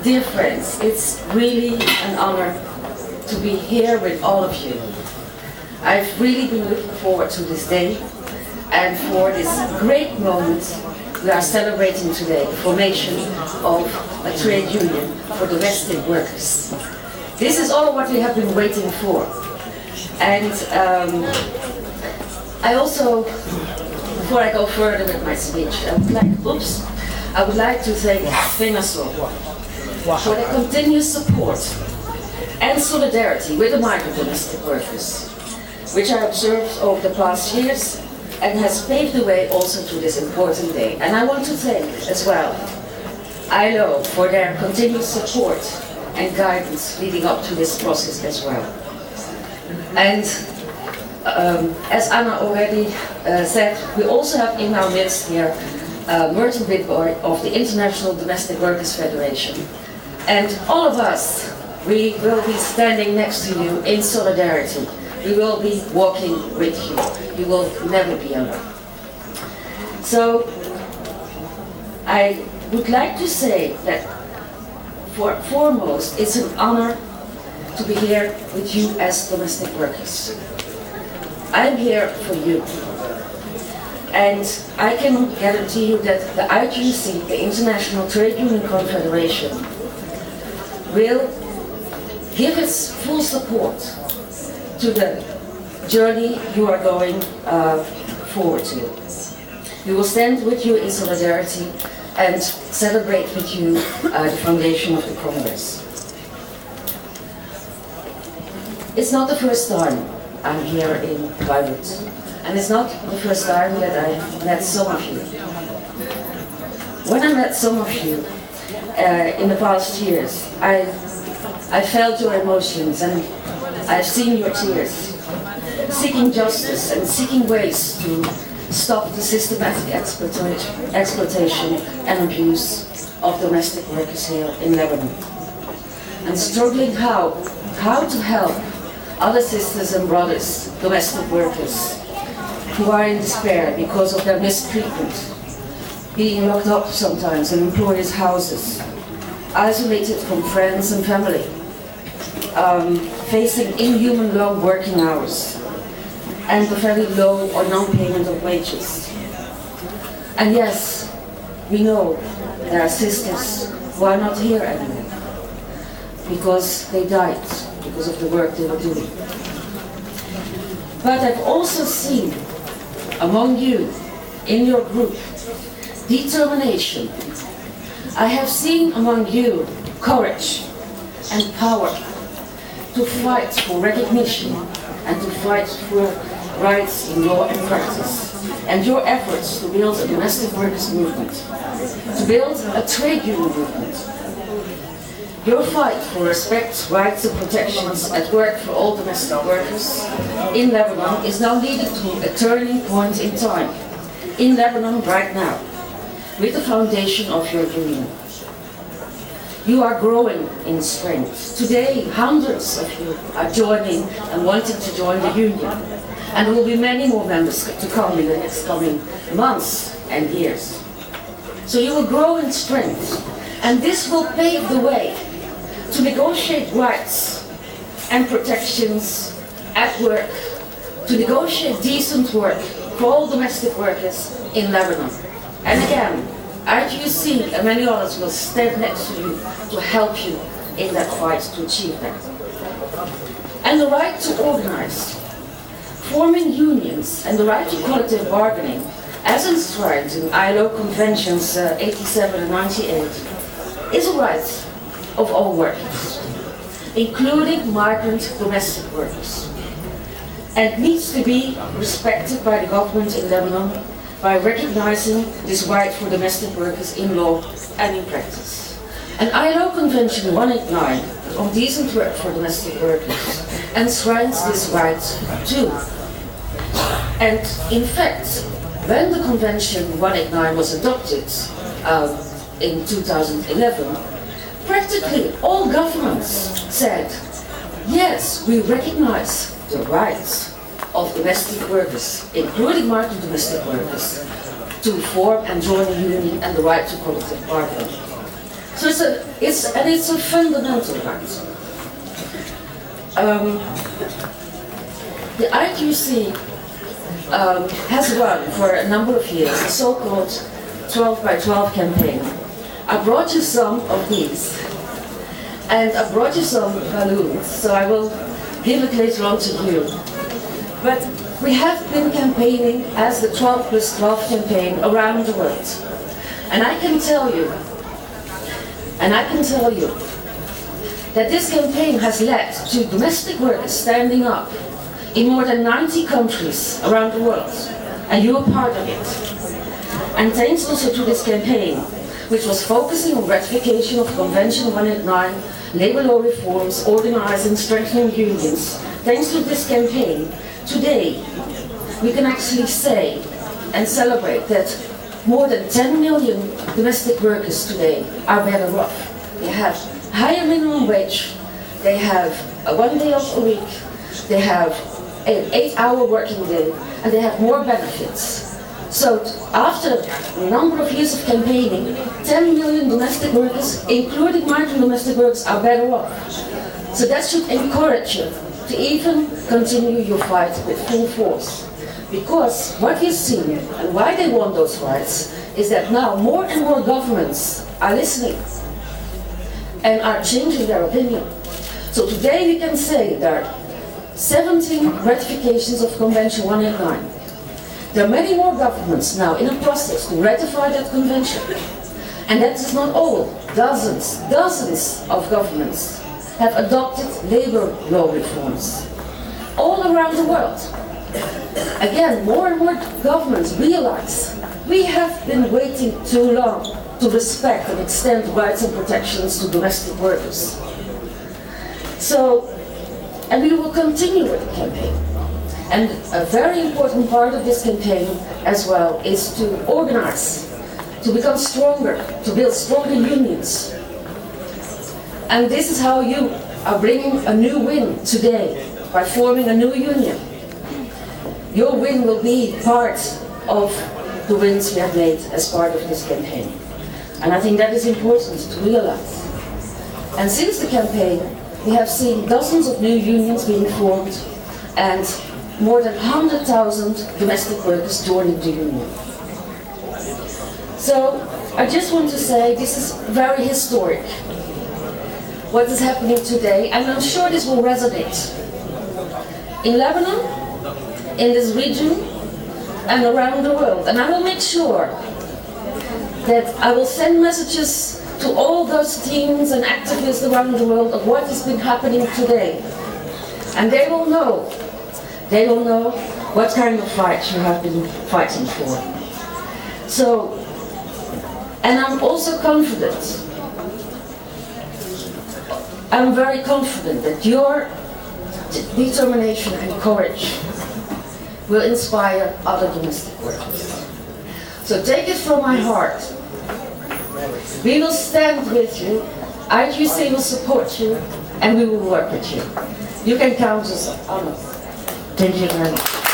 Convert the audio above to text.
Dear friends, it's really an honor to be here with all of you. I've really been looking forward to this day and for this great moment we are celebrating today, the formation of a trade union for domestic workers. This is all what we have been waiting for. And I also, before I go further with my speech, I would like to thank FEMASO for their continuous support and solidarity with the migrant domestic workers, which I observed over the past years and has paved the way also to this important day. And I want to thank as well ILO for their continuous support and guidance leading up to this process as well. And as Anna already said, we also have in our midst here Merton Bidboy of the International Domestic Workers Federation. And all of us, we will be standing next to you in solidarity. We will be walking with you. You will never be alone. So I would like to say that foremost, it's an honor to be here with you as domestic workers. I'm here for you. And I can guarantee you that the ITUC, the International Trade Union Confederation, will give its full support to the journey you are going forward to. We will stand with you in solidarity and celebrate with you the foundation of the Congress. It's not the first time I'm here in Beirut, and it's not the first time that I met some of you. When I met some of you in the past years, I felt your emotions and I've seen your tears, seeking justice and seeking ways to stop the systematic exploitation and abuse of domestic workers here in Lebanon, and struggling how to help other sisters and brothers, domestic workers, who are in despair because of their mistreatment, being locked up sometimes in employers' houses, isolated from friends and family, facing inhuman long working hours, and the very low or non-payment of wages. And yes, we know there are sisters who are not here anymore because they died because of the work they were doing. But I've also seen among you, in your group, determination. I have seen among you courage and power to fight for recognition and to fight for rights in law and practice. And your efforts to build a domestic workers movement, to build a trade union movement. Your fight for respect, rights and protections at work for all domestic workers in Lebanon is now leading to a turning point in time in Lebanon right now with the foundation of your union. You are growing in strength. Today, hundreds of you are joining and wanting to join the union. And there will be many more members to come in the next coming months and years. So you will grow in strength. And this will pave the way to negotiate rights and protections at work, to negotiate decent work for all domestic workers in Lebanon. And again, ITUC and many others will stand next to you to help you in that fight to achieve that. And the right to organize, forming unions, and the right to collective bargaining, as enshrined in ILO Conventions 87 and 98, is a right of all workers, including migrant domestic workers, and needs to be respected by the government in Lebanon by recognizing this right for domestic workers in law and in practice. And ILO Convention 189 on decent work for domestic workers enshrines this right too. And in fact, when the Convention 189 was adopted in 2011, practically all governments said, yes, we recognize the rights of domestic workers, including migrant domestic workers, to form and join a union and the right to collective bargaining. So it's a fundamental right. The IQC has run for a number of years a so-called 12 by 12 campaign. I brought you some of these, and I brought you some balloons, so I will give it later on to you. But we have been campaigning as the 12 plus 12 campaign around the world. And I can tell you that this campaign has led to domestic workers standing up in more than 90 countries around the world, and you are part of it. And thanks also to this campaign, which was focusing on ratification of Convention 189, labor law reforms, organizing, strengthening unions, thanks to this campaign, today we can actually say and celebrate that more than 10 million domestic workers today are better off. They have higher minimum wage, they have a 1 day off a week, they have an 8-hour working day, and they have more benefits. So after a number of years of campaigning, 10 million domestic workers, including migrant domestic workers, are better off. So that should encourage you to even continue your fight with full force. Because what we've seen, and why they want those rights, is that now more and more governments are listening and are changing their opinion. So today we can say there are 17 ratifications of Convention 189. There are many more governments now in a process to ratify that convention. And that is not all. Dozens of governments have adopted labor law reforms all around the world. Again, more and more governments realize we have been waiting too long to respect and extend rights and protections to domestic workers. So, and we will continue with the campaign. And a very important part of this campaign as well is to organize, to become stronger, to build stronger unions. And this is how you are bringing a new win today, by forming a new union. Your win will be part of the wins we have made as part of this campaign. And I think that is important to realize. And since the campaign, we have seen dozens of new unions being formed and more than 100,000 domestic workers joining the union. So I just want to say this is very historic, what is happening today, and I'm sure this will resonate in Lebanon, in this region, and around the world. And I will make sure that I will send messages to all those teams and activists around the world of what has been happening today. And they will know what kind of fight you have been fighting for. So, and I'm also confident, I'm very confident that your determination and courage will inspire other domestic workers. So take it from my heart. We will stand with you, IQC will support you, and we will work with you. You can count us on us. Thank you very much.